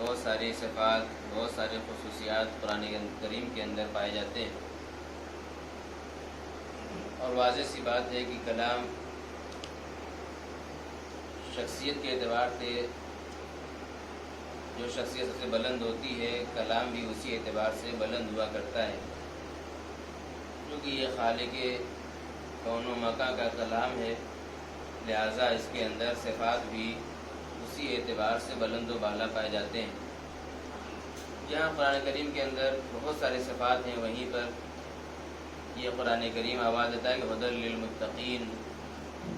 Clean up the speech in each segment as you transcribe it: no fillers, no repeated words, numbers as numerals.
بہت ساری صفات، بہت ساری خصوصیات قرآن کریم کے اندر پائے جاتے ہیں، اور واضح سی بات ہے کہ کلام شخصیت کے اعتبار سے جو شخصیت سب سے بلند ہوتی ہے، کلام بھی اسی اعتبار سے بلند ہوا کرتا ہے، کیونکہ یہ خالق کون و مکان کا کلام ہے، لہٰذا اس کے اندر صفات بھی اسی اعتبار سے بلند و بالا پائے جاتے ہیں۔ جہاں قرآن کریم کے اندر بہت سارے صفات ہیں، وہیں پر یہ قرآن کریم آواز دیتا ہے کہ ہدی للمتقین،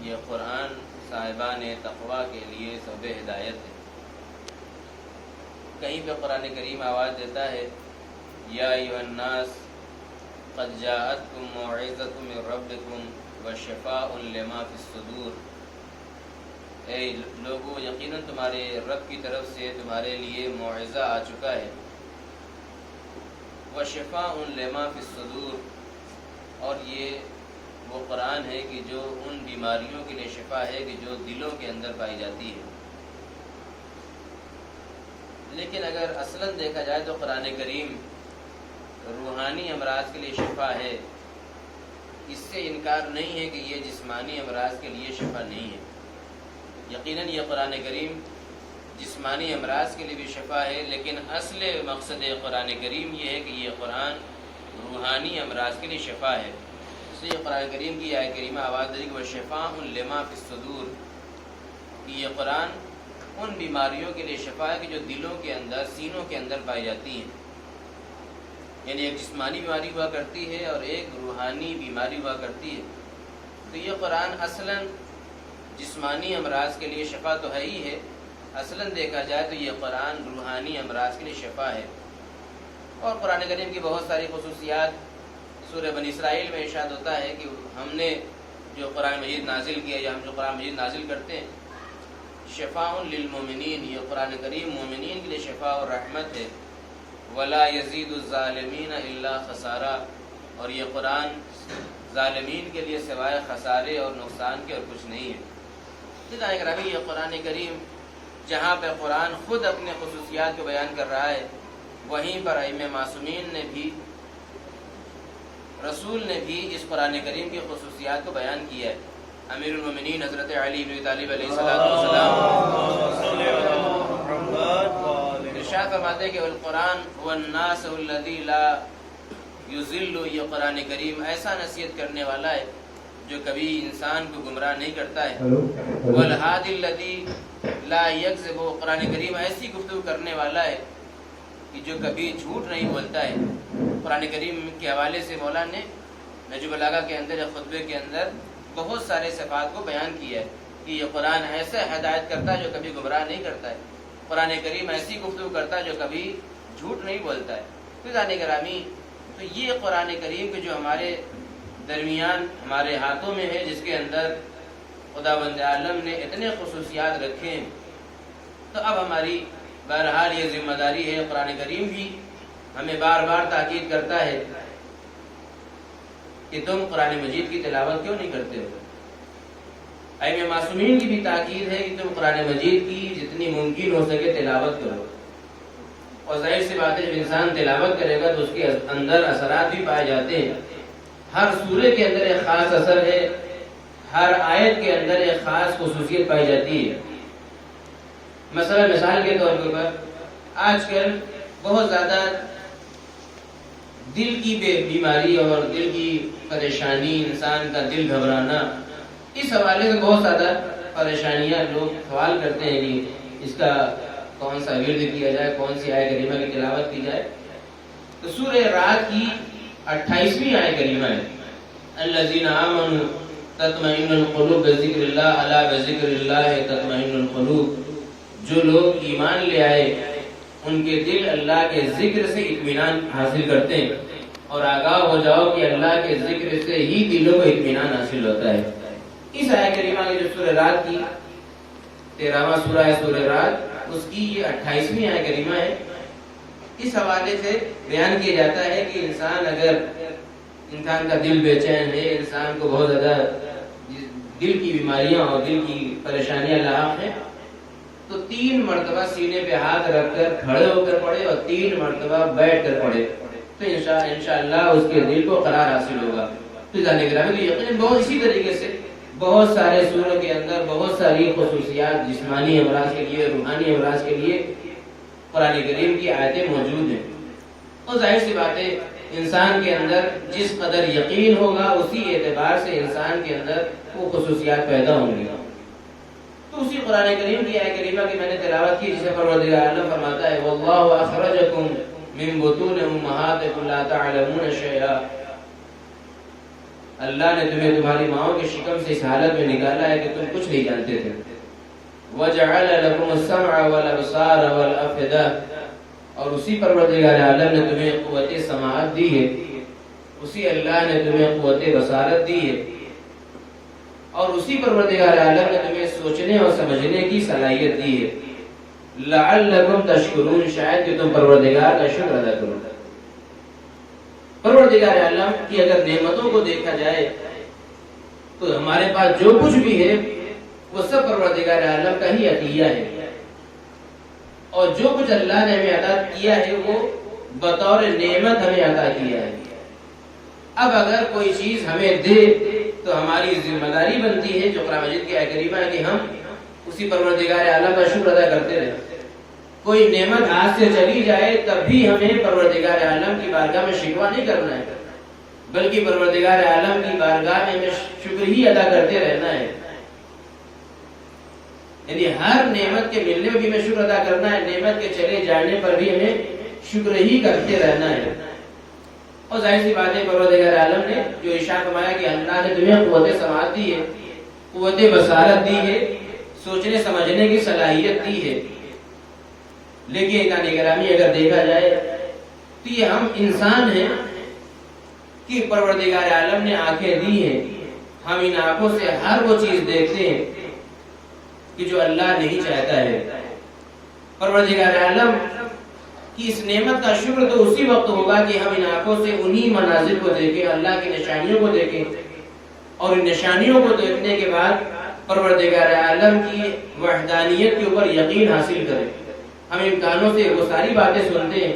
یہ قرآن صاحبان تقویٰ کے لیے سبب ہدایت ہے۔ کہیں پہ قرآن کریم آواز دیتا ہے یا ایھا الناس قد جاءتکم موعظۃ من ربکم وشفاء لما فی الصدور، اے لوگو یقیناً تمہارے رب کی طرف سے تمہارے لیے موعظہ آ چکا ہے، وشفاء لما فی الصدور، اور یہ وہ قرآن ہے کہ جو ان بیماریوں کے لیے شفا ہے کہ جو دلوں کے اندر پائی جاتی ہے۔ لیکن اگر اصلاً دیکھا جائے تو قرآن کریم روحانی امراض کے لیے شفا ہے، اس سے انکار نہیں ہے کہ یہ جسمانی امراض کے لیے شفا نہیں ہے۔ یقیناً یہ قرآن کریم جسمانی امراض کے لیے بھی شفا ہے، لیکن اصل مقصد قرآن کریم یہ ہے کہ یہ قرآن روحانی امراض کے لیے شفا ہے۔ اس لیے قرآن کریم کی آیت کریمہ آواز دے کہ وشفاء لما فی الصدور، کہ یہ قرآن ان بیماریوں کے لیے شفا ہے کہ جو دلوں کے اندر، سینوں کے اندر پائی جاتی ہیں، یعنی ایک جسمانی بیماری ہوا کرتی ہے اور ایک روحانی بیماری ہوا کرتی ہے۔ تو یہ قرآن اصلاً جسمانی امراض کے لیے شفا تو ہے ہی ہے، اصلاً دیکھا جائے تو یہ قرآن روحانی امراض کے لیے شفا ہے۔ اور قرآن کریم کی بہت ساری خصوصیات سورہ بنی اسرائیل میں ارشاد ہوتا ہے کہ ہم نے جو قرآن مجید نازل کیا یا ہم جو قرآن مجید نازل کرتے ہیں، شفاء للمؤمنین، یہ قرآن کریم مومنین کے لیے شفا اور رحمت ہے، ولا یزید الظالمین الا خسارا، اور یہ قرآن ظالمین کے لیے سوائے خسارے اور نقصان کے اور کچھ نہیں ہے۔ سامعین گرامی، یہ قرآن کریم جہاں پہ قرآن خود اپنے خصوصیات کو بیان کر رہا ہے، وہیں پر ائمہ معصومین نے بھی، رسول نے بھی اس قرآن کریم کی خصوصیات کو بیان کیا ہے۔ امیر المومنین حضرت علی بن ابی طالب علیہ السلام ارشاد فرماتے ہیں کہ القرآن هو الناصح الذی لا یضل، یہ قرآن کریم ایسا نصیحت کرنے والا ہے جو کبھی انسان کو گمراہ نہیں کرتا ہے، والہادی الذی لا یکذب، قرآن کریم ایسی گفتگو کرنے والا ہے کہ جو کبھی جھوٹ نہیں بولتا ہے۔ قرآن کریم کے حوالے سے مولانا نے نہج البلاغہ کے اندر یا خطبے کے اندر بہت سارے صفات کو بیان کیا ہے کہ یہ قرآن ایسے ہدایت کرتا ہے جو کبھی گمراہ نہیں کرتا ہے، قرآن کریم ایسی گفتگو کرتا ہے جو کبھی جھوٹ نہیں بولتا ہے۔ عزیزان گرامی، تو یہ قرآن کریم کے جو ہمارے درمیان ہمارے ہاتھوں میں ہے، جس کے اندر خداوند عالم نے اتنے خصوصیات رکھے ہیں، تو اب ہماری بہرحال یہ ذمہ داری ہے، قرآن کریم بھی ہمیں بار بار تاکید کرتا ہے کہ تم قرآن مجید کی تلاوت کیوں نہیں کرتے ہو۔ ائمہ معصومین کی بھی تاکید ہے کہ تم قرآن مجید کی جتنی ممکن ہو سکے تلاوت کرو، اور ظاہر سی بات ہے جب انسان تلاوت کرے گا تو اس کے اندر اثرات بھی پائے جاتے ہیں۔ ہر سورے کے اندر ایک خاص اثر ہے، ہر آیت کے اندر ایک خاص خصوصیت پائی جاتی ہے۔ مثال کے طور پر آج کل بہت زیادہ دل کی بیماری اور دل کی پریشانی، انسان کا دل گھبرانا، اس حوالے سے بہت زیادہ پریشانیاں لوگ سوال کرتے ہیں کہ اس کا کون سا ورد کیا جائے، کون سی آیت کریمہ کی تلاوت کی جائے۔ تو سورہ رعد کی 28ویں آیت کریمہ ہے، الذین آمنوا تطمئن القلوب بذکر اللہ، الا بذکر اللہ تطمئن القلوب، جو لوگ ایمان لے آئے ان کے دل اللہ کے ذکر سے اطمینان حاصل کرتے ہیں، اور آگاہ ہو جاؤ کہ اللہ کے ذکر سے ہی دلوں کو اطمینان حاصل ہوتا ہے۔ اس آیت کریمہ کی جو سورہ رعد کی 13واں سورہ ہے سورہ رعد، اس کی یہ 28ویں آیت کریمہ ہے۔ اس حوالے سے بیان کیا جاتا ہے کہ انسان اگر انسان کا دل بے چین ہے، انسان کو بہت زیادہ دل کی بیماریاں اور دل کی پریشانیاں لاحق ہیں، تو 3 مرتبہ سینے پہ ہاتھ رکھ کر کھڑے ہو کر پڑھے اور 3 مرتبہ بیٹھ کر پڑھے تو انشاءاللہ اس کے دل کو قرار حاصل ہوگا۔ تو جانے گرامی یقین بہت اسی طریقے سے بہت سارے سوروں کے اندر بہت ساری خصوصیات جسمانی امراض کے لیے، روحانی امراض کے لیے قرآن کریم کی آیتیں موجود ہیں۔ اور ظاہر سی بات ہے انسان کے اندر جس قدر یقین ہوگا اسی اعتبار سے انسان کے اندر وہ خصوصیات پیدا ہوں گی۔ تو اسی قرآن کریم کی آیت کریمہ کی میں نے تلاوت کی جسے پروردگار عالم فرماتا ہے واللہ اخرجکم من بطون امہاتکم لا تعلمون شیئا، اللہ نے تمہیں تمہاری ماؤں کے شکم سے اس حالت میں نکالا ہے کہ تم کچھ نہیں جانتے تھے۔ وَجَعَلَ لَكُمُ السَّمْعَ وَالْأَبْصَارَ وَالْأَفْئِدَةَ، اور اسی پروردگار عالم نے تمہیں قوت سماعت دی ہے، اسی اللہ نے تمہیں قوت بصارت دی ہے، اور اسی پروردگار عالم نے تمہیں سوچنے اور سمجھنے کی صلاحیت دی ہے۔ لَعَلَّكُمْ تَشْكُرُونَ، شاید کہ تم پروردگار کا شکر ادا کرو۔ پروردگار عالم کی اگر نعمتوں کو دیکھا جائے تو ہمارے پاس جو کچھ بھی ہے وہ سب پروردگار عالم کا ہی عطیہ ہے، اور جو کچھ اللہ نے ہمیں عطا کیا ہے وہ بطور نعمت ہمیں عطا کیا ہے۔ اب اگر کوئی چیز ہمیں دے تو ہماری ذمہ داری بنتی ہے جو قرآن مجید کی آیت کریمہ ہے کہ ہم اسی پروردگار عالم کا شکر ادا کرتے رہیں۔ کوئی نعمت ہاتھ سے چلی جائے تب بھی ہمیں پروردگار عالم کی بارگاہ میں شکوہ نہیں کرنا ہے، بلکہ پروردگار عالم کی بارگاہ میں ہمیں شکر ہی ادا کرتے رہنا ہے۔ یعنی ہر نعمت کے ملنے میں بھی ہمیں شکر ادا کرنا ہے، نعمت کے چلے جانے پر بھی ہمیں شکر ہی کرتے رہنا ہے۔ اور ظاہر سی بات ہے پروردگار عالم نے جو ارشاد فرمایا کہ اللہ نے تمہیں قوت سماعت دی ہے، قوت بصارت دی ہے، سوچنے سمجھنے کی صلاحیت دی ہے، لیکن ایک گرامی اگر دیکھا جائے تو یہ ہم انسان ہیں کہ پروردگار عالم نے آنکھیں دی ہیں، ہم ان آنکھوں سے ہر وہ چیز دیکھتے ہیں کہ جو اللہ نہیں چاہتا ہے۔ پروردگار عالم کی اس نعمت کا شکر تو اسی وقت ہوگا کہ ہم ان آنکھوں سے انہی مناظر کو دیکھیں، اللہ کی نشانیوں کو دیکھیں، اور ان نشانیوں کو دیکھنے کے بعد پروردگار عالم کی وحدانیت کے اوپر یقین حاصل کریں۔ ہم ان کانوں سے وہ ساری باتیں سنتے ہیں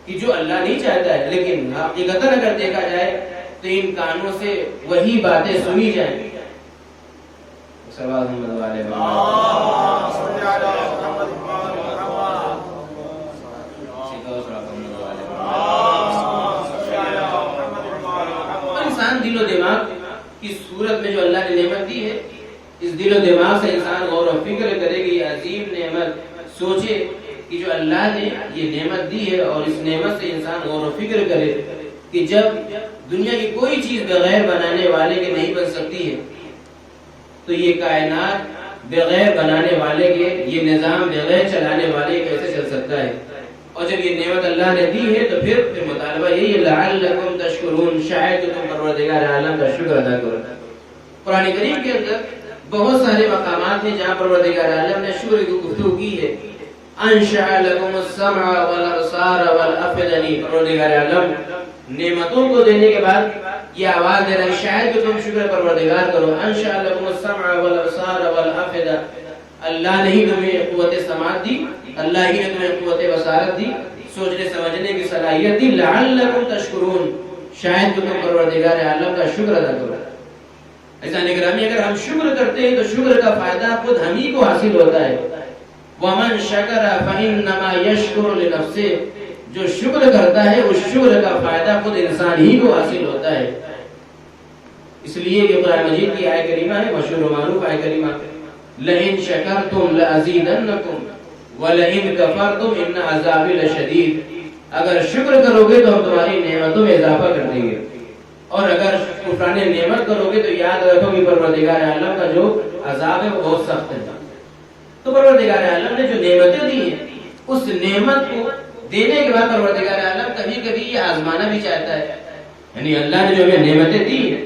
کہ جو اللہ نہیں چاہتا ہے، لیکن حقیقتاً اگر دیکھا جائے تو ان کانوں سے وہی باتیں سنی جائیں۔ انسان دل و دماغ کی صورت میں جو اللہ نے نعمت دی ہے، اس دل و دماغ سے انسان غور و فکر کرے کہ یہ عظیم نعمت، سوچے کہ جو اللہ نے یہ نعمت دی ہے، اور اس نعمت سے انسان غور و فکر کرے کہ جب دنیا کی کوئی چیز بغیر بنانے والے کے نہیں بن سکتی ہے تو یہ کائنات بغیر بنانے والے کے، یہ نظام بغیر چلانے والے کیسے چل سکتا ہے۔ اور جب یہ نعمت اللہ نے دی ہے تو پھر مطالبہ یہی ہے لعلکم تشکرون، شاید کہ تم پروردگار عالم کا شکر ادا کرو۔ قرآن کریم کے اندر بہت سارے مقامات ہیں جہاں پروردگار عالم نے شکر کی گفتگو کی ہے۔ انشأ لکم السمع والابصار والافئدہ، پروردگار عالم نعمتوں کو دینے کے بعد یہ آواز دے رہا ہے شاید کہ تم شکر پروردگار کرو۔ انشأ لکم السمع والابصار والافئدہ، اللہ نے ہی تمہیں قوت سماعت دی، اللہ ہی نے تمہیں قوت بصارت دی، سوچنے سمجھنے کی صلاحیت دی۔ لعلکم تشکرون، شاید کہ تم پروردگار عالم کا شکر ادا کرو۔ ایسا نگرامی اگر ہم شکر کرتے ہیں تو شکر کا فائدہ خود ہم ہی کو حاصل ہوتا ہے۔ وَمَنْ شَكَرَ فَإِنَّمَا يَشْكُرُ لِنَفْسِهِ، جو شکر کرتا ہے اس شکر کا فائدہ خود انسان ہی کو حاصل ہوتا ہے۔ اس لیے کہ قرآن مجید کی آیت کریمہ ہے، مشہور و معروف آیت کریمہ، لَئِن شَكَرْتُمْ لَأَزِيدَنَّكُمْ وَلَئِن كَفَرْتُمْ إِنَّ عَذَابِي لَشَدِيدٌ، اگر شکر کرو گے تو ہم تمہاری نعمتوں میں اضافہ کر دیں گے، اور اگر کفران نعمت کرو گے تو یاد رکھو کہ پروردگار عالم کا جو عذاب ہے وہ بہت سخت ہے۔ تو پروردگار عالم نے جو نعمتیں دی ہیں اس نعمت کو دینے کے بعد پروردگار عالم کبھی کبھی یہ آزمانا بھی چاہتا ہے، یعنی اللہ نے جو ہمیں نعمتیں دی ہیں،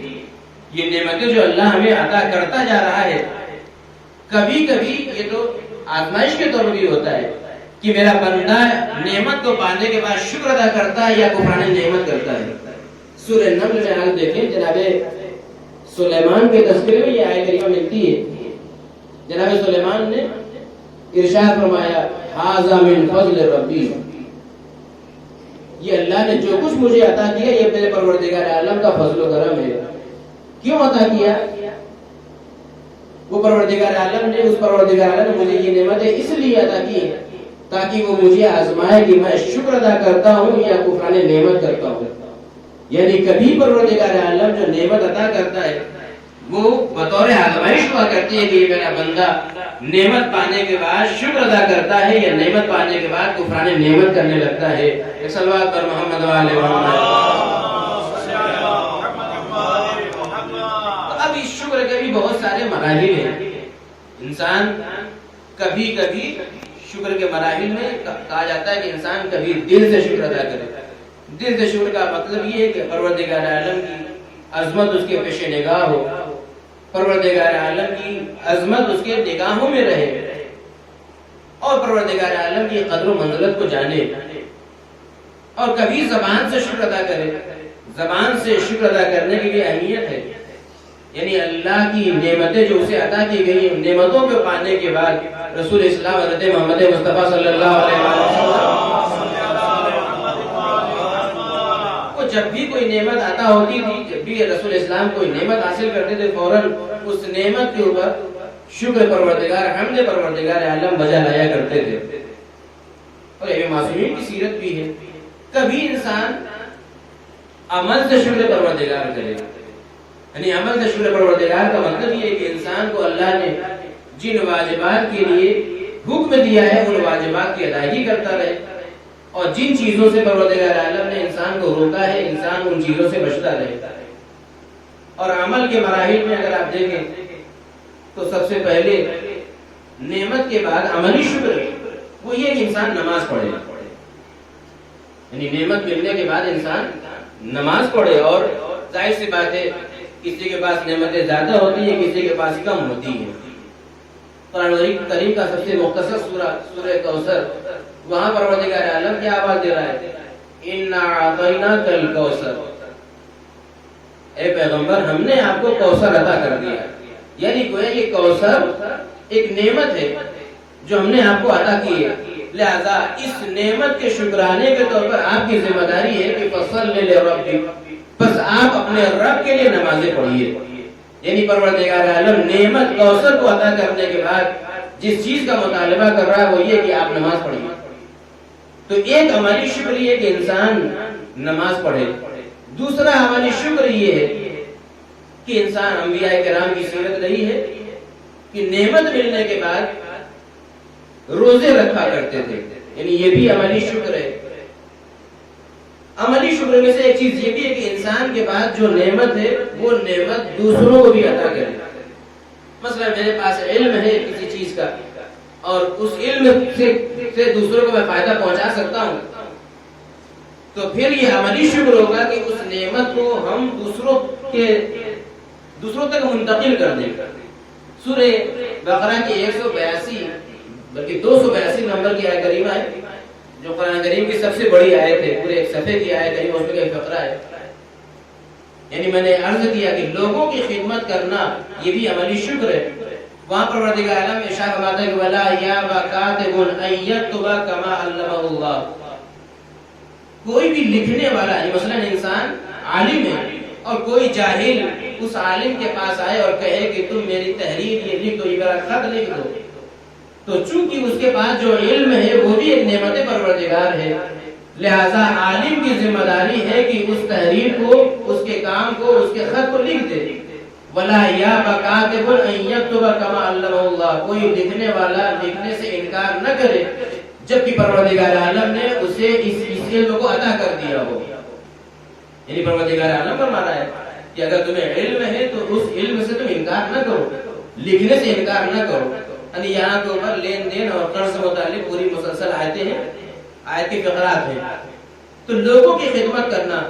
یہ نعمتیں جو اللہ ہمیں عطا کرتا جا رہا ہے، کبھی کبھی یہ تو آزمائش کے طور پر بھی ہوتا ہے کہ میرا بندہ نعمت کو پانے کے بعد شکر ادا کرتا ہے یا کفران نعمت کرتا ہے۔ سورہ نمل میں آج دیکھیں جناب سلیمان کے تذکرے میں یہ آیت کریمہ ملتی ہے۔ جناب سلیمان نے ارشاد فرمایا ھذا من فضل ربی، یہ اللہ نے جو کچھ مجھے عطا کیا یہ میرے پروردگار عالم کا فضل و کرم ہے۔ کیوں عطا کیا؟ وہ پروردگار عالم نے، اس پروردگار عالم نے مجھے یہ نعمتیں اس لیے عطا کی ہیں تاکہ وہ مجھے آزمائے کہ میں شکر ادا کرتا ہوں یا کفران نعمت کرتا ہوں۔ یعنی کبھی پروردگار عالم جو نعمت عطا کرتا ہے وہ بطور آزمائش ہوا کرتی ہے کہ یہ میرا بندہ نعمت پانے کے بعد شکر ادا کرتا ہے یا نعمت پانے کے بعد کفران نعمت کرنے لگتا ہے۔ ایک صلوات پر محمد و آل محمد۔ اب اس شکر کے بھی بہت سارے مراحل ہیں۔ انسان کبھی کبھی شکر کے مراحل میں کہا جاتا ہے کہ انسان کبھی دل سے شکر ادا کرے۔ دل سے شکر کا مطلب یہ ہے کہ پروردگار عالم کی عظمت اس کے پیش نگاہ ہو، پروردگار عالم کی عظمت اس کے نگاہوں میں رہے اور پروردگار عالم کی قدر و منزلت کو جانے، اور کبھی زبان سے شکر ادا کرے۔ زبان سے شکر ادا کرنے کی بھی اہمیت ہے، یعنی اللہ کی نعمتیں جو اسے عطا کی گئی ہیں، نعمتوں کو پانے کے بعد رسول اسلام حضرت محمد مصطفیٰ صلی اللہ علیہ وسلم کو جب بھی کوئی نعمت عطا ہوتی تھی، جب بھی رسول اسلام کوئی نعمت حاصل کرتے تھے، فوراً اس نعمت کے اوپر شکر پروردگار، حمد پروردگار عالم بجا لایا کرتے تھے۔ اور یہ معصومین کی سیرت بھی ہے، کبھی انسان عمل سے شکر پروردگار کرے۔ یعنی عمل سے شکر پروردگار کا مطلب یہ ہے کہ انسان کو اللہ نے جن واجبات کے لیے حکم دیا ہے ان واجبات کی ادائیگی کرتا رہے، اور جن چیزوں سے پروردگار عالم نے انسان کو روکا ہے انسان ان چیزوں سے بچتا رہے۔ اور عمل کے مراحل میں اگر آپ دیکھیں تو سب سے پہلے نعمت کے بعد عملی شکر وہ یہ کہ انسان نماز پڑھے۔ یعنی نعمت ملنے کے بعد انسان نماز پڑھے، اور ظاہر سی بات ہے کسی کے پاس نعمتیں زیادہ ہوتی ہیں، کسی کے پاس کم ہوتی ہیں۔ قرآن کریم کا سب سے مختصر سورہ کوثر، وہاں پروردگار عالم کیا آواز دے رہا ہے؟ اِنَّا أَعْطَيْنَاكَ الْكَوْثَرَ، اے پیغمبر ہم نے آپ کو کوثر عطا کر دیا۔ یعنی گویا یہ کوثر ایک نعمت ہے جو ہم نے آپ کو عطا کی ہے، لہذا اس نعمت کے شکرانے کے طور پر آپ کی ذمہ داری ہے کہ فَصَلِّ لِرَبِّكَ، بس آپ اپنے رب کے لیے نمازیں پڑھیے۔ یعنی پروردگار عالم نعمت کوثر کو عطا کرنے کے بعد جس چیز کا مطالبہ کر رہا ہے وہ یہ کہ آپ نماز پڑھیے۔ تو ایک عملی شکر یہ کہ انسان نماز پڑھے، دوسرا عملی شکر یہ ہے کہ انسان انبیاء کرام کی سیرت رہی ہے کہ نعمت ملنے کے بعد روزے رکھا کرتے تھے، یعنی یہ بھی عملی شکر ہے۔ عملی شکر میں سے ایک چیز یہ بھی ہے کہ انسان کے بعد جو نعمت ہے وہ نعمت دوسروں کو بھی عطا کرے۔ مثلا میرے پاس علم ہے کسی چیز کا اور اس علم سے دوسروں کو میں فائدہ پہنچا سکتا ہوں، تو پھر یہ عملی شکر ہوگا کہ اس نعمت کو ہم دوسروں تک منتقل کر دیں۔ سورہ بقرہ کی 182 بلکہ 282 نمبر کی آیت کریمہ ہے جو قرآن کریم کی سب سے بڑی آیت ہے، پورے ایک صفحے کی آیت کریمہ، اس میں ایک فقرہ ہے۔ یعنی میں نے عرض کیا کہ لوگوں کی خدمت کرنا یہ بھی عملی شکر ہے۔ وہاں پروردگار عالم ارشاد فرماتا ہے کہ ولا یاب کاتب ان یکتب کما علمہ اللہ، کوئی بھی لکھنے والا ہے، مثلا انسان عالم ہے اور کوئی جاہل اس عالم کے پاس آئے اور کہے کہ تم میری تحریر یہ لکھ دو، یہ میرا خط لکھ دو، تو چونکہ اس کے پاس جو علم ہے وہ بھی ایک نعمت پروردگار ہے، لہذا عالم کی ذمہ داری ہے کہ اس تحریر کو، اس کے کام کو، اس کے خط کو لکھ دے۔ وَلَا يَأْبَ كَاتِبٌ أَن يَكْتُبَ كَمَا عَلَّمَهُ اللَّهُ، کوئی لکھنے والا لکھنے سے انکار نہ کرے جبکہ پروردگار عالم نے اسے اس علم کو عطا کر دیا ہو۔ یعنی پروردگار عالم فرما رہا ہے کہ اگر تمہیں علم ہے تو اس علم سے تم انکار نہ کرو، لکھنے سے انکار نہ کرو۔ یعنی یہاں کے اوپر لین دین اور قرض سے متعلق پوری مسلسل آیتیں ہیں، آیت کے فقرات ہیں۔ تو لوگوں کی خدمت کرنا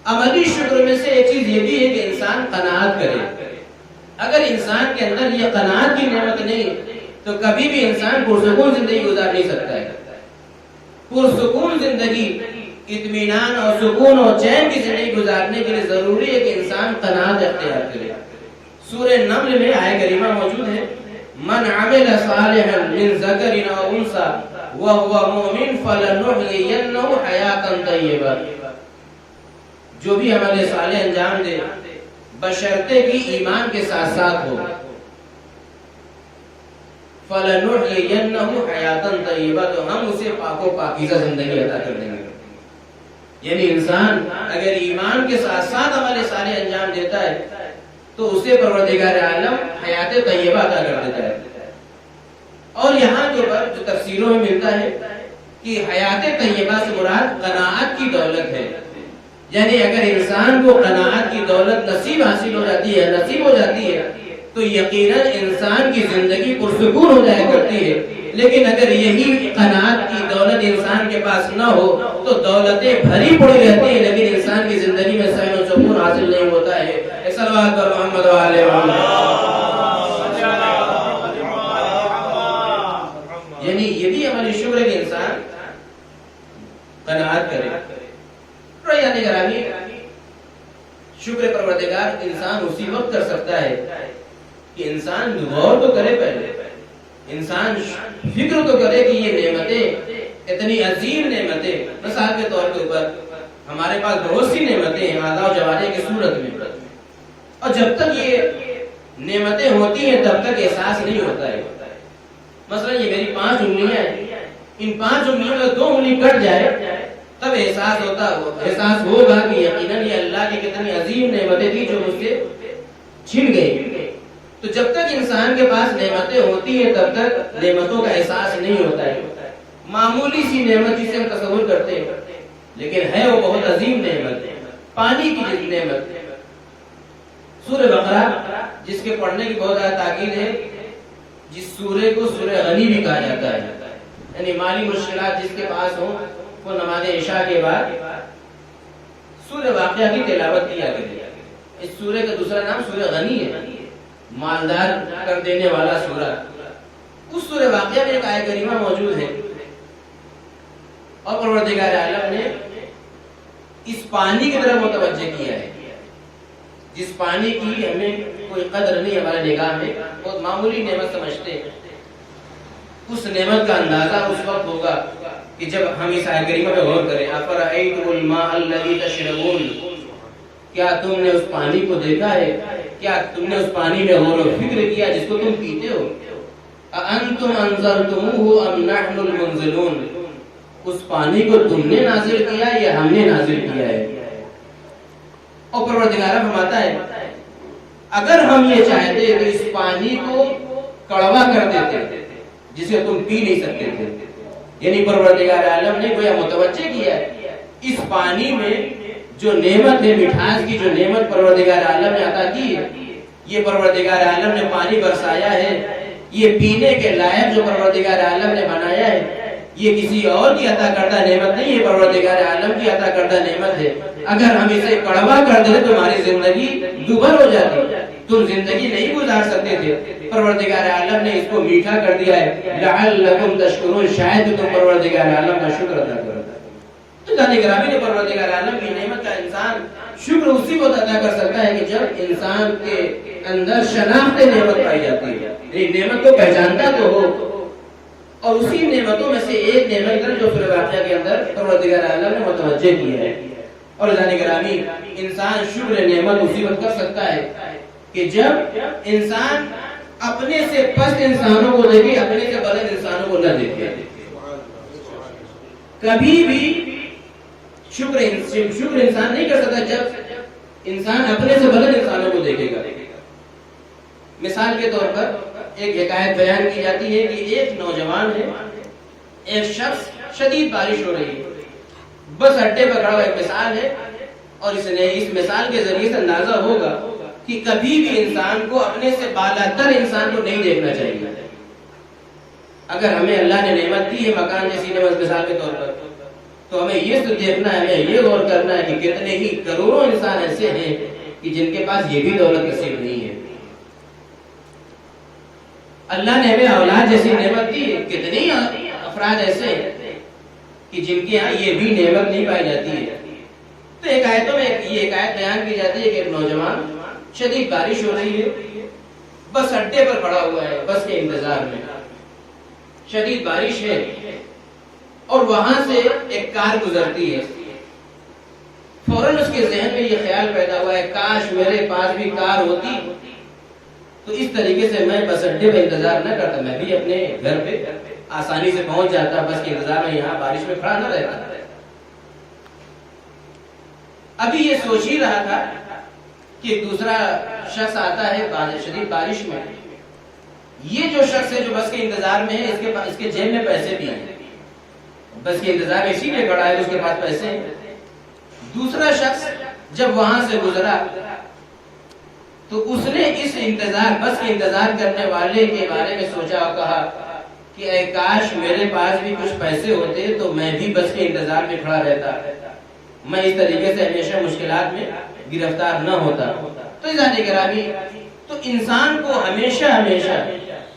عملی شکر میں سے ایک چیز یہ بھی ہے کہ انسان قناعت کرے۔ اگر انسان کے اندر یہ قناعت کی نعمت نہیں تو کبھی بھی انسان پرسکون زندگی گزار نہیں سکتا ہے۔ پرسکون زندگی، اطمینان اور سکون اور چین کی زندگی گزارنے کے لیے ضروری ہے کہ انسان قناعت اختیار کرے۔ سورہ نمل میں آیت کریمہ موجود ہے، من عمل صالحا من ذکر او انثى وهو مؤمن فلنحيينه حیاتا طیبہ، جو بھی عمل صالح انجام دے بشرطے کی ایمان کے ساتھ ساتھ ہو، فَلَنُحْيِيَنَّهُ حَيَاتًا طَيِّبَةً، تو ہم اسے پاک و پاکیزہ زندگی عطا کر دیں گے۔ یعنی انسان اگر ایمان کے ساتھ ساتھ عمل صالح انجام دیتا ہے تو اسے پروردگار عالم حیات طیبہ عطا کر دیتا ہے۔ اور یہاں جو تفسیروں میں ملتا ہے کہ حیات طیبہ سے مراد قناعت کی دولت ہے، یعنی اگر انسان کو قناعت کی دولت نصیب حاصل ہو جاتی ہے، نصیب ہو جاتی ہے، تو یقیناً انسان کی زندگی پرسکون ہو جایا کرتی ہے۔ لیکن اگر یہی قناعت کی دولت انسان کے پاس نہ ہو تو دولتیں بھری پڑی رہتی ہیں لیکن انسان کی زندگی میں سکون و سکون حاصل نہیں ہوتا ہے۔ صلوات پر محمد و آل محمد۔ یعنی یہ بھی ہماری شکر ہے کہ انسان قناعت کرے۔ یعنی گرامی شکر پروردگار انسان اسی وقت کر سکتا ہے کہ انسان غور تو کرے، پہلے انسان فکر تو کرے کہ یہ نعمتیں اتنی عظیم نعمتیں، مثال کے طور کے اوپر ہمارے پاس بہت سی نعمتیں ہیں اعضاء و جوارح کی صورت میں، اور جب تک یہ نعمتیں ہوتی ہیں تب تک احساس نہیں ہوتا ہے۔ مثلا یہ میری 5 انگلیاں ہیں، ان 5 انگلیوں میں 2 انگلی کٹ جائے تب احساس ہوگا کہ یقیناً یہ اللہ کی کتنی عظیم نعمتیں تھی جو مجھ سے چھن گئی۔ تو جب تک انسان کے پاس نعمتیں ہوتی ہیں تب تک نعمتوں کا احساس نہیں ہوتا ہے۔ معمولی سی نعمت جسے ہم تصور کرتے ہیں لیکن ہے وہ بہت عظیم نعمت، پانی کی نعمت۔ سورہ بقرہ جس کے پڑھنے کی بہت زیادہ تاکید ہے، جس سورہ کو سورہ غنی بھی کہا جاتا ہے، یعنی مالی مشکلات جس کے پاس ہوں وہ نماز عشاء کے بعد سورہ واقعہ کی تلاوت کیا کرے۔ اس سورہ کا دوسرا نام سورہ غنی ہے، مالدار کر دینے والا سورہ۔ اس سورہ واقعہ میں ایک آیت کریمہ موجود ہے اور پروردگار عالم نے اس پانی کی طرف متوجہ کیا ہے، جس پانی کی ہمیں کوئی قدر نہیں، ہمارے نگاہ میں بہت معمولی نعمت سمجھتے ہیں۔ اس نعمت کا اندازہ اس وقت ہوگا کہ جب ہم اس آیت کریمہ پہ غور کریں۔ افرأیتم الماء الذی تشربون، کیا تم نے اس پانی کو دیکھا ہے، کیا تم نے اس پانی میں غور و فکر کیا جس کو تم پیتے ہو؟ اانتم انزلتموہ ام نحن المنزلون، اس پانی کو تم نے نازل کیا یا ہم نے نازل کیا ہے؟ اور پروردگار فرماتا ہے اگر ہم یہ چاہتے تو اس پانی کو کڑوا کر دیتے جسے تم پی نہیں سکتے تھے۔ یعنی پروردگار عالم نے گویا متوجہ کیا ہے اس پانی میں جو نعمت ہے، مٹھاس کی جو نعمت پروردگار عالم نے عطا کی ہے، یہ پروردگار عالم نے پانی برسایا ہے، یہ پینے کے لائق جو پروردگار عالم نے بنایا ہے، یہ کسی اور کی عطا کردہ نعمت نہیں ہے، پروردگار عالم کی عطا کردہ نعمت ہے۔ اگر ہم اسے کڑوا کر دیں تو ہماری زندگی دوبھر ہو جاتی، تم زندگی نہیں گزار سکتے تھے۔ پروردگار عالم نے اس کو میٹھا کر دیا ہے، لعلکم تشکرون، شاید تم پروردگار عالم کا شکر ادا کرو۔ تو جانے گرامی نے پروردگار عالم کی نعمت کا انسان شکر اسی وقت ادا کر سکتا ہے کہ جب انسان کے اندر شناخت نعمت پائی جاتی ہے، یعنی نعمت کو پہچانتا تو ہو۔ اور اسی نعمتوں میں سے ایک نعمت جو سورہ واقعہ کے اندر پروردگار عالم نے متوجہ کیا ہے۔ اور جانے گرامی انسان شکر نعمت اسی وقت کر سکتا ہے کہ جب انسان اپنے سے پست انسانوں کو دیکھے، اپنے سے بلند انسانوں کو نہ دیکھے۔ کبھی بھی شکر انسان نہیں کر سکتا جب انسان اپنے سے بلند انسانوں کو دیکھے گا۔ مثال کے طور پر ایک حکایت بیان کی جاتی ہے کہ ایک نوجوان ہے، ایک شخص، شدید بارش ہو رہی ہے، بس اڈے پر کھڑا ہوا، ایک مثال ہے، اور اس مثال کے ذریعے سے اندازہ ہوگا کہ کبھی بھی انسان کو اپنے سے بالاتر انسان کو نہیں دیکھنا چاہیے۔ اگر ہمیں اللہ نے نعمت دی ہے، مکان جیسی نعمت مثال کے طور پر، تو ہمیں یہ دیکھنا ہے، ہمیں یہ غور کرنا ہے کہ کتنے ہی کروڑوں انسان ایسے ہیں کہ جن کے پاس یہ بھی دولت نصیب نہیں ہے۔ اللہ نے ہمیں اولاد جیسی نعمت دی ہے، کتنے ہی افراد ایسے ہیں کہ جن کے ہاں یہ بھی نعمت نہیں پائی جاتی ہے۔ تو ایک آیتوں میں یہ ایک آیت بیان کی جاتی ہے کہ ایک نوجوان، شدید بارش ہو رہی ہے، بس اڈے پر کھڑا ہوا ہے بس کے انتظار میں، شدید بارش ہے اور وہاں سے ایک کار گزرتی ہے، فوراً اس کے ذہن میں یہ خیال پیدا ہوا ہے کاش میرے پاس بھی کار ہوتی تو اس طریقے سے میں بس اڈے پہ انتظار نہ کرتا، میں بھی اپنے گھر پہ آسانی سے پہنچ جاتا، بس کے انتظار میں یہاں بارش میں کھڑا نہ رہتا۔ ابھی یہ سوچ ہی رہا تھا کہ دوسرا شخص آتا ہے شدید بارش میں، یہ جو شخص ہے جو بس کے انتظار میں ہے اس کے جیب میں پیسے بھی ہیں، بس کے انتظار میں اسی لیے کھڑا ہے اس کے پاس پیسے ہیں۔ دوسرا شخص جب وہاں سے گزرا تو اس نے اس بس کے انتظار کرنے والے کے بارے میں سوچا اور کہا کہ اے کاش میرے پاس بھی کچھ پیسے ہوتے تو میں بھی بس کے انتظار میں کھڑا رہتا، میں اس طریقے سے ہمیشہ مشکلات میں گرفتار نہ ہوتا۔ تو ذات گرامی، تو انسان کو ہمیشہ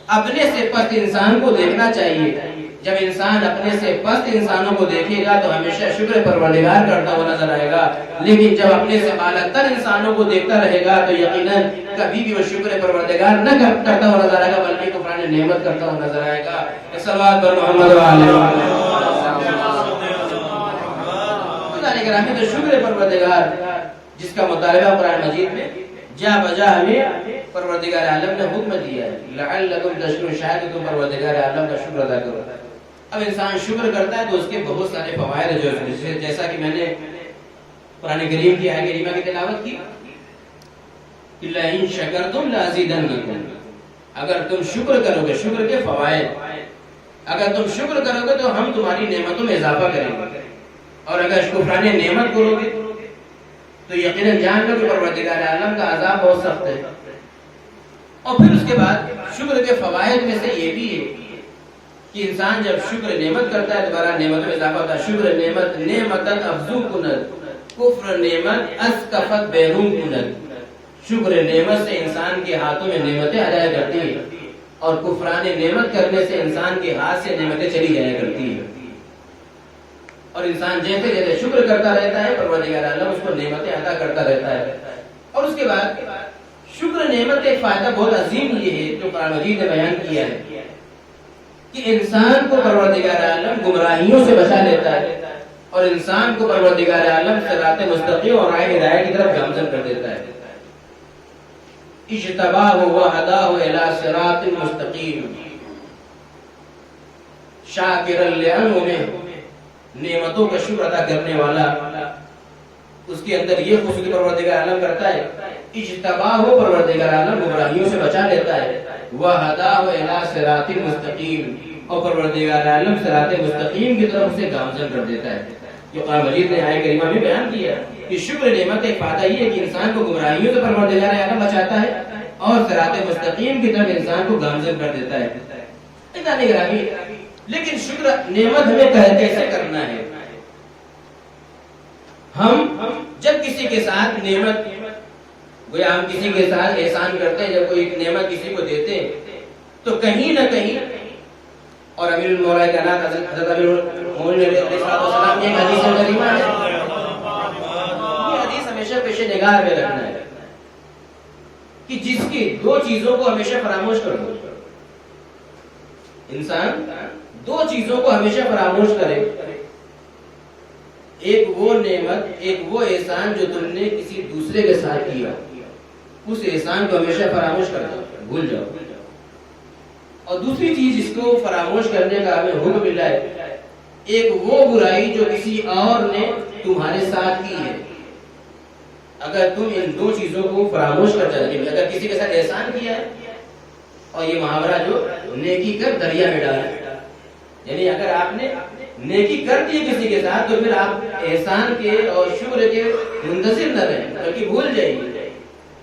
اپنے سے پست انسان کو دیکھنا چاہیے۔ جب انسان اپنے سے پست انسانوں کو دیکھے گا تو ہمیشہ شکر پروردگار کرتا ہوا نظر آئے گا، لیکن جب اپنے سے اعلیٰ تر انسانوں کو دیکھتا رہے گا تو یقیناً کبھی بھی وہ شکر پروردگار نہ کرتا ہوا نظر آئے گا بلکہ کفران نعمت کرتا ہوا نظر آئے گا۔ صلوات بر محمد وعلیہ وسلم۔ تو شکر پروردگار جس کا مطالبہ قرآن مجید میں جا بجا ہمیں پروردگار عالم نے حکم دیا ہے، لعلکم تشکرون، شاید تم پروردگار عالم کا شکر ادا کرو۔ اب انسان شکر کرتا ہے تو اس کے بہت سارے فوائد جو جیسا کہ میں نے قرآن کریم کی آیت کریمہ کی تلاوت کی، لئن شکرتم لازیدنکم، اگر تم شکر کرو گے، شکر کے فوائد، اگر تم شکر کرو گے تو ہم تمہاری نعمتوں میں اضافہ کریں گے، اور اگر کفران نعمت کرو گے تو یقیناً جان لو کہ پروردگار عالم کا عذاب بہت سخت ہے۔ اور پھر اس کے بعد شکر کے فوائد میں سے یہ بھی ہے کہ انسان جب شکر نعمت کرتا ہے دوبارہ نعمت میں اضافہ ہوتا ہے۔ شکر نعمت نعمتن افزو کند، کفر نعمت اسکفت بیرون کند۔ شکر نعمت سے انسان کے ہاتھوں میں نعمتیں آ جایا کرتی ہیں اور کفران نعمت کرنے سے انسان کے ہاتھ سے نعمتیں چلی جایا کرتی ہیں، اور انسان جیسے جیسے شکر کرتا رہتا ہے پروردگار عالم اس کو نعمتیں عطا کرتا رہتا ہے۔ اور اس کے بعد شکر نعمت ایک فائدہ بہت عظیم یہ ہے جو قرآن مجید نے بیان کیا ہے کہ انسان کو پروردگار عالم گمراہیوں سے بچا لیتا ہے اور انسان کو پروردگار عالم صراط مستقیم اور راہ ہدایت کی طرف گامزن کر دیتا ہے۔ اجتباہ وہداہ الی صراط مستقیم شاکرا لانعمہ، نعمتوں کا شکر ادا کرنے والا، اس کے اندر یہ خصوصی پروردگار عالم کرتا ہے اجتباہ ہو، پروردگار عالم گمراہیوں سے بچا لیتا ہے، وہداہ الی صراط مستقیم، اور پروردگار عالم صراط مستقیم کی طرف سے گامزن کر دیتا ہے۔ جو قرآن مجید نے آیت کریمہ میں بیان کیا کہ شکر نعمت ایک فائدہ یہ ہے کہ انسان کو گمراہیوں سے پروردگار عالم بچاتا ہے اور صراط مستقیم کی طرف انسان کو گامزن کر دیتا ہے۔ لیکن شکر نعمت ہمیں کیسے کرنا ہے؟ ہم جب کسی کے ساتھ نعمت، گویا ہم کسی کے ساتھ احسان کرتے ہیں، جب کوئی نعمت کسی کو دیتے ہیں تو کہیں نہ کہیں، اور امیر المولا کائنات حضرت امیر المومنین علیہ السلام کی ایک حدیث کریمہ ہے، یہ حدیث ہمیشہ پیش نگاہ میں رکھنا ہے کہ جس کی دو چیزوں کو ہمیشہ فراموش کر دو، انسان دو چیزوں کو ہمیشہ فراموش کرے، ایک وہ نعمت، ایک وہ احسان جو تم نے کسی دوسرے کے ساتھ کیا، اس احسان کو ہمیشہ فراموش کر دو، بھول جاؤ، اور دوسری چیز اس کو فراموش کرنے کا ہمیں حکم ملا ہے، ایک وہ برائی جو کسی اور نے تمہارے ساتھ کی ہے، اگر تم ان دو چیزوں کو فراموش کر جاتے، اگر کسی کے ساتھ احسان کیا ہے، اور یہ محاورہ جو نیکی کر دریا میں ڈالا، یعنی اگر آپ نے نیکی کر دی کسی کے ساتھ تو پھر آپ احسان کے اور شکر کے منتظر نہ رہیں بلکہ بھول جائیے،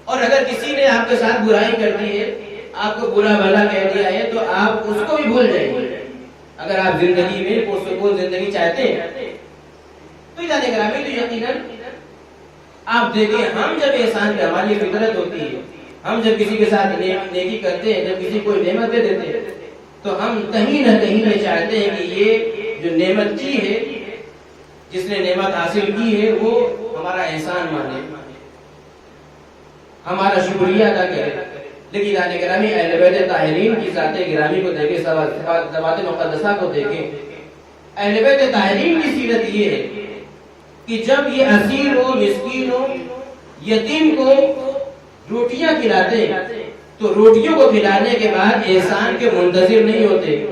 اور اگر کسی نے آپ کے ساتھ برائی کر دی ہے، آپ کو برا بھلا کہہ دیا ہے تو آپ اس کو بھی بھول جائیے۔ اگر آپ زندگی میں پرسکون زندگی چاہتے ہیں تو گرامی تو یقیناً آپ دیکھیں، ہم جب احسان کے، ہماری فطرت ہوتی ہے، ہم جب کسی کے ساتھ نیکی کرتے ہیں، جب کسی کو نعمت دے دیتے ہیں تو ہم کہیں نہ کہیں یہ چاہتے ہیں کہ یہ جو نعمت کی ہے، جس نے نعمت حاصل کی ہے، وہ ہمارا احسان مانے، ہمارا شکریہ ادا کرے، لیکن جانے گرامی اہل بیت طاہرین کی ذات گرامی کو دیکھیں، ذوات مقدسہ کو دیکھیں، اہل بیت طاہرین کی سیرت یہ ہے کہ جب یہ اسیر ہو، مسکین ہو، یتیم کو روٹیاں کھلاتے تو روٹیوں کو کھلانے کے بعد احسان کے منتظر نہیں ہوتے،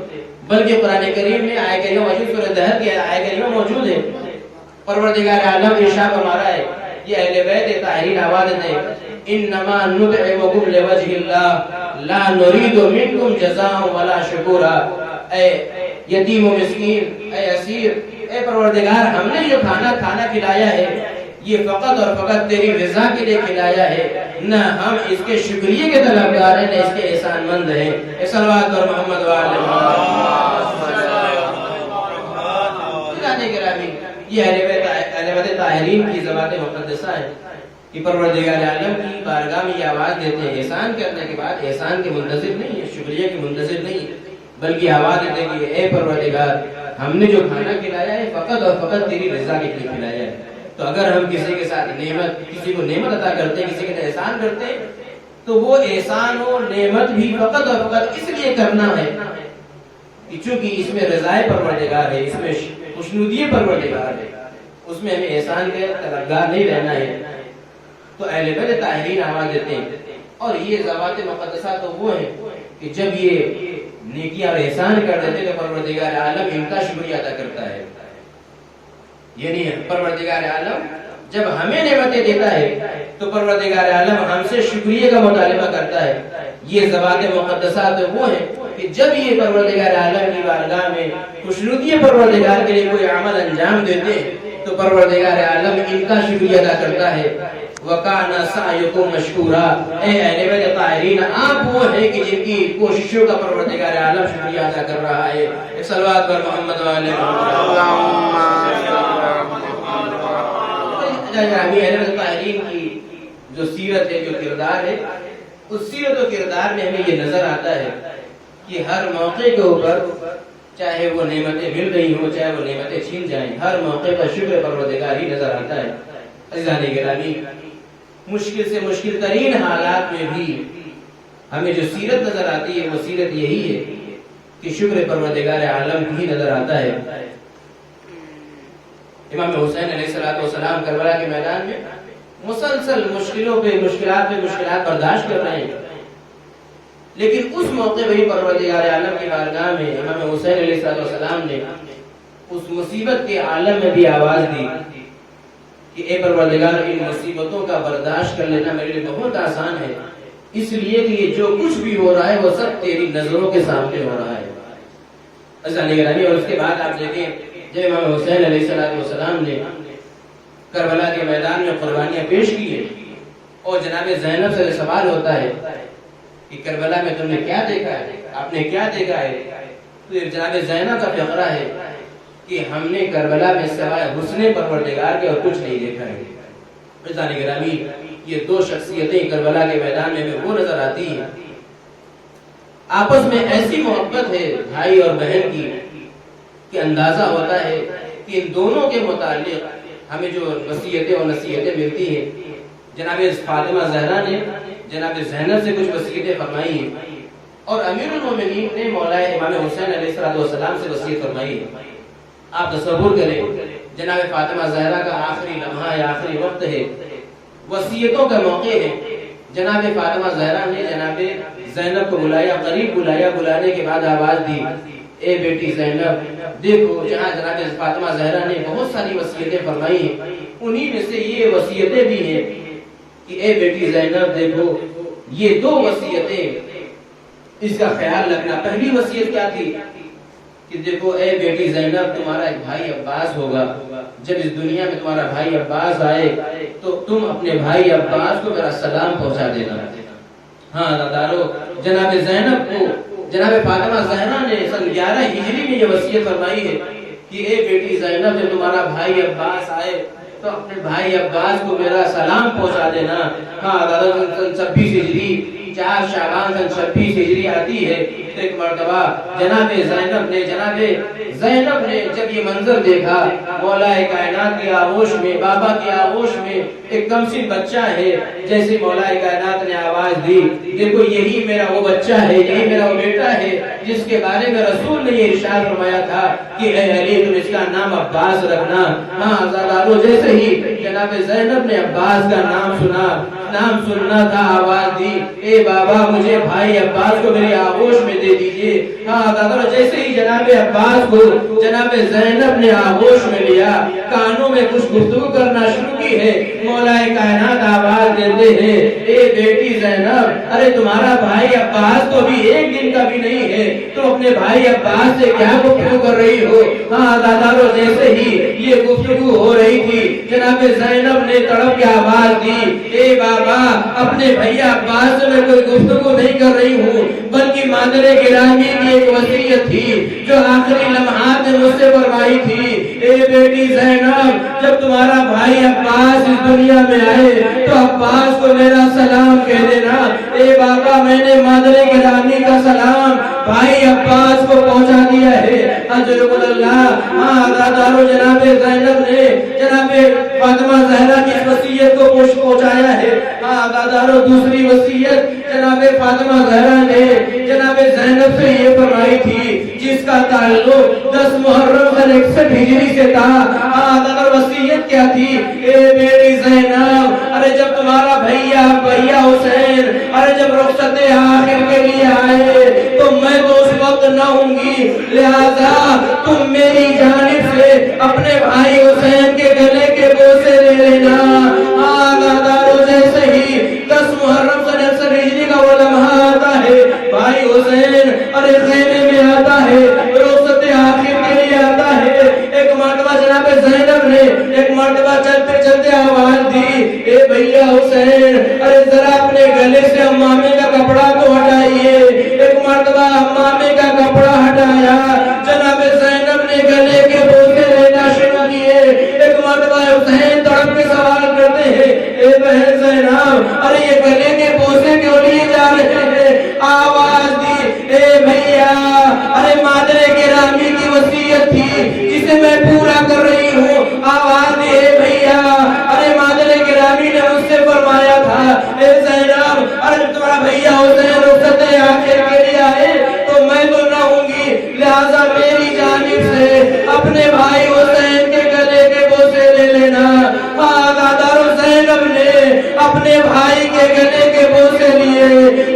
بلکہ قرآن کریم میں آیت کریمہ موجود، سورہ دہر کی آیت کریمہ موجود ہے، پروردگار عالم ارشاد فرما رہا ہے، یہ اہل بیت طاہرین آواز دیں، انما نطعمکم لوجہ اللہ لا نرید منکم جزاء ولا شکورا، اے یتیم و مسکین، اے اسیر، اے پروردگار ہم نے جو کھانا کھلایا ہے یہ فقط اور فقط تیری رضا کے لیے کھلایا ہے، نہ ہم اس کے شکریہ کے طلبگار ہیں، نہ اس کے احسان مند ہیں۔ صلوات پر محمد وآل محمد۔ یہ اہل بیت طاہرین کی ذوات مقدسہ ہے کہ پروردگار عالم کی بارگاہ میں یہ آواز دیتے ہیں، احسان کرنے کے بعد احسان کے منتظر نہیں ہے، شکریہ کے منتظر نہیں ہے، بلکہ آواز دیتے ہیں کہ اے پروردگار ہم نے جو کھانا کھلایا ہے فقط اور فقط تیری رضا کے لیے کھلایا ہے۔ تو اگر ہم کسی کے ساتھ کسی کو نعمت عطا کرتے ہیں، کسی کے احسان کرتے ہیں، تو وہ احسان اور نعمت بھی فقط اور فقط اس لیے کرنا ہے کہ چونکہ اس میں رضائے پروردگار ہے، اس میں خوشنودی پروردگار ہے، اس میں ہمیں احسان کے طلبگار نہیں رہنا ہے۔ تو اہل بیت طاہرین آواز دیتے ہیں، اور یہ ذوات مقدسہ تو وہ ہیں کہ جب یہ نیکیاں اور احسان کر دیتے تو پروردگار عالم ان کا شکریہ ادا کرتا ہے، یعنی پروردگار عالم جب ہمیں نعمتیں دیتا ہے تو پروردگار عالم ہم سے شکریہ کا مطالبہ کرتا ہے۔ یہ ذوات مقدسہ تو وہ ہیں کہ جب یہ پروردگار عالم کی بارگاہ میں خوشنودی پروردگار کے لیے کوئی عمل انجام دیتے ہیں تو پروردگار عالم ان کا شکریہ ادا کرتا ہے۔ وَكَانَ سَعْيُكُمْ مَشْكُورًا، اے اہل بیت طاہرین آپ وہ ہیں کہ جن کی کوششوں کا پروردگار عالم شکریہ ادا کر رہا ہے۔ صلوات پر محمد وآل اہل بیت طاہرین کی جو سیرت ہے، جو کردار ہے، اس سیرت و کردار میں ہمیں یہ نظر آتا ہے کہ ہر موقع کے اوپر چاہے وہ نعمتیں مل رہی ہوں، چاہے وہ نعمتیں چھین جائیں، ہر موقع پر شکر پروردگار ہی نظر آتا ہے۔ عزیزان گرامی، مشکل سے مشکل ترین حالات میں بھی ہمیں جو سیرت نظر آتی ہے وہ سیرت یہی ہے کہ شکر پروردگار عالم ہی نظر آتا ہے۔ امام حسین علیہ السلام کربلا کے میدان میں مسلسل مشکلوں پہ مشکلات برداشت کر رہے ہیں، لیکن اس موقع پہ ہی پروردگار عالم کی بارگاہ میں امام حسین علیہ السلام نے اس مصیبت کے عالم میں بھی آواز دی کہ اے پروردگار ان مصیبتوں کا برداشت کر لینا میرے لیے بہت آسان ہے، اس لیے کہ یہ جو کچھ بھی ہو رہا ہے وہ سب تیری نظروں کے سامنے ہو رہا ہے۔ عزیزان گرامی، اور اس کے بعد آپ دیکھیں جب امام حسین علیہ السلام نے کربلا کے میدان میں قربانیاں پیش کی ہیں اور جناب زینب سے سوال ہوتا ہے کہ کربلا میں تم نے کیا دیکھا ہے، آپ نے کیا دیکھا ہے، تو جناب زینب کا فقرہ ہے کہ ہم نے کربلا میں سوائے حسن پروردگار کے اور کچھ نہیں دیکھا ہے۔ عزیزان گرامی، یہ دو شخصیتیں کربلا کے میدان میں وہ نظر آتی ہیں، آپس میں ایسی محبت ہے بھائی اور بہن کی کہ اندازہ ہوتا ہے کہ ان دونوں کے متعلق ہمیں جو وصیتیں اور نصیحتیں ملتی ہیں، جناب فاطمہ زہرا نے جناب زینب سے کچھ وصیتیں فرمائی ہیں اور امیر المومنین نے مولا امام حسین علیہ السلام سے وصیت فرمائی ہے۔ آپ تصور کریں، جناب فاطمہ زہرا کا آخری لمحہ یا آخری وقت ہے، وصیتوں کا موقع ہے، جناب فاطمہ زہرا نے جناب زینب کو بلایا، قریب بلایا، بلانے کے بعد آواز دی، اے بیٹی زینب دیکھو، جہاں جناب فاطمہ زہرا نے بہت ساری وصیتیں فرمائی ہیں، انہی میں سے یہ وصیتیں بھی ہیں کہ اے بیٹی زینب دیکھو، یہ دو وصیتیں اس کا خیال رکھنا۔ پہلی وصیت کیا تھی کہ دیکھو اے بیٹی زینب، تمہارا ایک بھائی عباس ہوگا، جب اس دنیا میں تمہارا بھائی عباس آئے تو تم اپنے بھائی عباس کو میرا سلام پہنچا دینا۔ ہاں دادارو، جناب زینب کو جناب فاطمہ زہرا نے سن 11 ہجری میں یہ وصیت فرمائی ہے کہ اے بیٹی زینب، جب تمہارا بھائی عباس آئے تو اپنے بھائی عباس کو میرا سلام پہنچا دینا۔ ہاں دادا، سن 26 ہجری 4 شعبان سن 26 ہجری آتی ہے ایک مرتبہ جناب زینب نے جب یہ منظر دیکھا، مولا کائنات کی آغوش میں، بابا کی آغوش میں ایک کمسن بچہ ہے، جیسے مولا کائنات نے آواز دی، دیکھو یہی میرا وہ بچہ ہے، یہی میرا وہ بیٹا ہے جس کے بارے میں رسول نے یہ ارشاد فرمایا تھا کہ اے علی تم اس کا نام عباس رکھنا۔ ہاں آزادارو، جیسے ہی جناب زینب نے عباس کا نام سننا تھا، آواز دی، اے بابا مجھے بھائی عباس کو میری آغوش میں دے دیجئے۔ ہاں آزادارو، جیسے ہی جناب عباس کو جناب زینب نے آغوش میں لیا، کانوں میں کچھ گفتگو کرنا شروع کی ہے، مولا کائنات آواز دیتے ہیں، اے بیٹی زینب، ارے تمہارا بھائی عباس تو بھی ایک دن کا بھی نہیں ہے، تو اپنے بھائی عباس سے کیا گفتگو کر رہی ہو؟ ہاں دادارو، جیسے ہی یہ گفتگو ہو رہی تھی، جناب زینب نے تڑپ کے آواز دی، اے بابا اپنے بھیا عباس سے میں کوئی گفتگو نہیں کر رہی ہوں، بلکہ مادر گرامی کی ایک وصیت تھی جو آخری لمحات میں مجھ سے فرمائی تھی، اے بیٹی زینب، جب تمہارا بھائی عباس اس دنیا میں آئے تو عباس کو میرا سلام کہہ دینا۔ اے بابا، میں نے مادر گرامی کا سلام بھائی عباس کو پہنچا دیا ہے، اجرکم اللہ۔ ہاں دادارو، جناب زینب نے جناب فاطمہ زہرا کی وصیت کو پہنچایا ہے۔ ہاں دادارو، دوسری وصیت جناب فاطمہ زہرا نے جناب زینب سے یہ فرمائی تھی، جس کا تعلق 10 محرم سن 61 ہجری سے تھا۔ ہاں دادارو، وصیت کیا تھی؟ اے بیٹی زینب، ارے جب تمہارا بھیا حسین ارے جب رخصت آخر کے لیے آئے تو میں تو اس وقت نہ ہوں گی، لہذا تم میری جانب سے اپنے بھائی حسین کے گلے کے بوسے لے لینا۔ دادارو، جیسے ہی 10 محرم سن 61 ہجری کا وہ لمحہ آتا ہے، بھائی حسین ارے خیمے میں آتا ہے، رخصت آخر کے لیے آتا ہے۔ ایک مرتبہ جناب زینب نے ایک مرتبہ چلتے چلتے آواز دی، اے بھیا حسین، ارے ذرا اپنے گلے سے امامے کا کپڑا تو ہٹائیے۔ ایک مرتبہ امامے کا کپڑا ہٹایا، جناب زینب نے گلے کے بوسے لینا شروع کیے۔ ایک مرتبہ حسین تڑپ کے سوال کرتے ہیں، اے بہن زینب، ارے یہ گلے کے بوسے کیوں لیے جا رہے ہیں؟ آواز دی، اے بھیا، ارے مادر گرامی کی وصیت تھی جسے میں پورا کر رہی ہوں۔ آواز دی، اے بھیا، ارے مادر گرامی نے مجھ سے فرمایا تھا، اے زینب، ارے تمہارا بھیا حسین رخصت آخر کے لیے آئے تو میں تو نہ ہوں گی، لہذا میری جانب سے اپنے بھائی حسین کے گلے کے بوسے لے لینا۔ دادارو، زینب نے اپنے بھائی کے گلے کے بوسے لیے،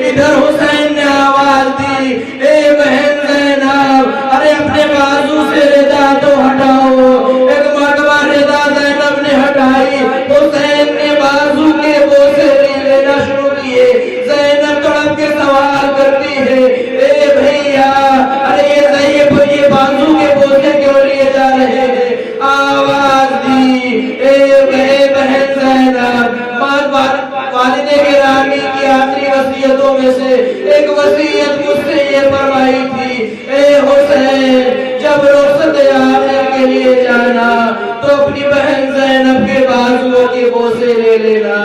ادھر حسین نے آواز دی، اے بہن زینب، ارے اپنے بازو سے ردا تو ہٹاؤ۔ ایک مرتبہ ردا زینب نے ہٹائی، حسین نے بازو کے بوسے لینا شروع کیے۔ زینب تڑپ کے سوال کرتی ہے، اے بھیا، ارے یہ بازو کے بوسے کیوں لیے جا رہے ہیں؟ آواز دی، اے بہن زینب، والد گرامی کی آخری وصیتوں میں سے ایک وصیت مجھ سے یہ فرمائی تھی، اے حسین، جب رخصت آخر کے لیے جانا تو اپنی بہن زینب کے بازوؤں کے بوسے لے لینا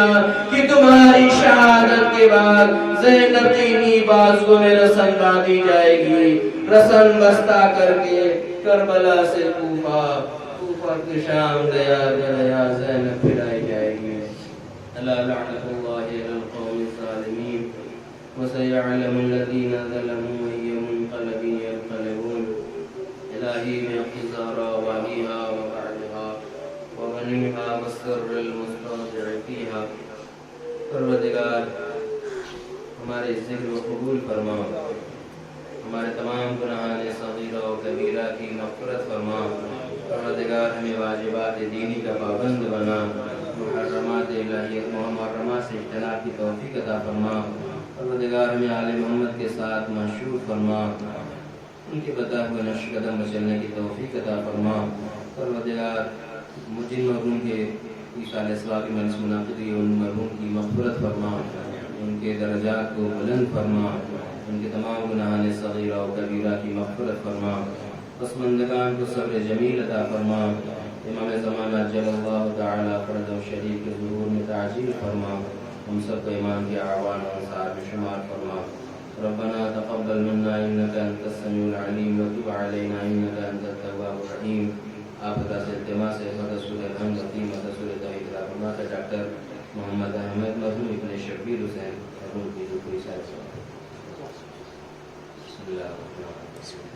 کہ تمہاری شہادت کے بعد زینب تینی بازو میں رسن باندھی جائے گی، رسن بستہ کر کے کربلا سے کوفہ کے شام دیا زینب پھرائی جائے گی۔ اللہ لعنت اللہ علی القوم الظالمین وسيعلم الذين ظلموا أي منقلب ينقلبون۔ الہی میں اقتزارا والیہا وبعدہا وغنیہا والسر المستودع فیہا، پروردگار ہمارے ذکر و قبول فرما، ہمارے تمام گناہان صغیرہ و کبیرہ کی مغفرت فرما، پروردگار ہمیں واجبات دینی کا پابند بنا، محرمات الہیت محرمات سے اجتناب کی توفیق عطا فرما، پروردگار ہمیں آل محمد کے ساتھ محشور فرما، ان کے بتائے ہوئے نقش قدم پر چلنے کی توفیق عطا فرما، پروردگار جن مرحوم کے سال اسباب کی مجلس منعقد ہوئی ان مرحوم کی مغفرت فرما، ان کے درجات کو بلند فرما، ان کے تمام گناہان صغیرہ و کبیرہ کی مغفرت فرما، پسماندگان کو صبر جمیل عطا فرما، امام زمانہ جل اللہ تعالی فرد و شریف کے ظہور میں تعجیل فرما، ہم سب کو ایمان کے اعوان و انصار میں شمار فرما۔ ربنا تقبل منا إنك أنت السميع العليم وتب علينا إنك أنت التواب الرحيم. آپ کا التماس ہے مدرسۃ الحمد الدین مدرسۃ توحید الرحمہ کا ڈاکٹر محمد احمد مرحوم ابن شبیر حسین مرحوم کی جو کوئی ساتھ بسم اللہ الرحمن الرحیم.